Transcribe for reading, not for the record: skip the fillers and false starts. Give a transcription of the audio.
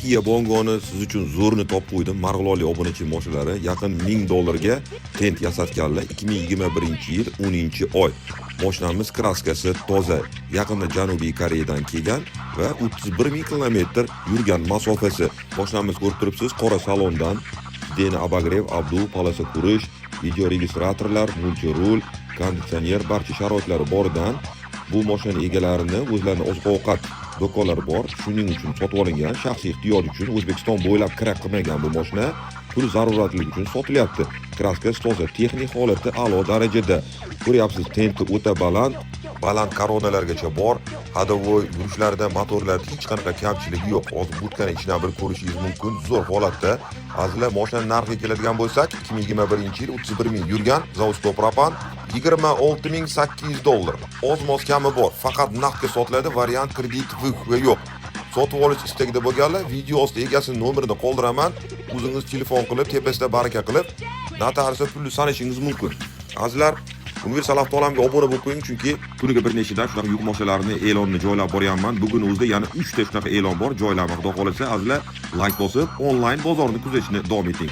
Kia Bongoni siz uchun zo'rini topib qo'ydim. Marg'ilonlik obunachi moshinalari yaqin $1000 tent yasatganlar. 2021-yil 10-oy. Mashinamiz kraskasi toza. Yaqinda Janubiy Koreyadan kelgan va 31000 kilometr yurgan masofasi. Mashinamiz ko'rib turibsiz, qora salondan DNA abagrev, abdu, polasa qurish, video registratorlar, multirul, konditsioner barcha sharoitlari boridan bu mashina egalarini o'zlarini oziq-ovqat do'konlari bor. Shuning uchun sotib olingan, shaxsiy ehtiyoj uchun O'zbekiston bo'ylab kira qilmagan bu mashina pul zaruratlik uchun sotilyapti. Kraskasi toza, texnik holati a'lo darajada. Ko'ryapsiz, tenti o'ta baland koronalargacha bor. Hadovoy yurishlarida motorlarda hech qanaqa kamchiligi yo'q. Hozir butkani ichidan bir ko'rishingiz mumkin. Zo'r holatda. Azizlar, mashina narxiga keladigan bo'lsak, 2021-yil 31000 yurgan Zavod propan $26800. Oz-moz kami bor. Faqat naqdga sotiladi, variant kredit va yo'q. Sotib olish istagida bo'lganlar video ostida egasining nomerini qoldiraman. O'zingiz telefon qilib, tepasida baraka qilib, notariusda pulni sanashingiz mumkin. Azizlar, Universal Avtoalamga obuna bo'lib qo'ying, chunki kuniga bir nechadan shunaqa yuk mashinalarini e'lonni joylab boryapman. Bugun o'zida yana 3 ta shunaqa e'lon bor. Joylarni xudo xolasa, azizlar, like bosib, onlayn bozorni kuzatishni davom eting.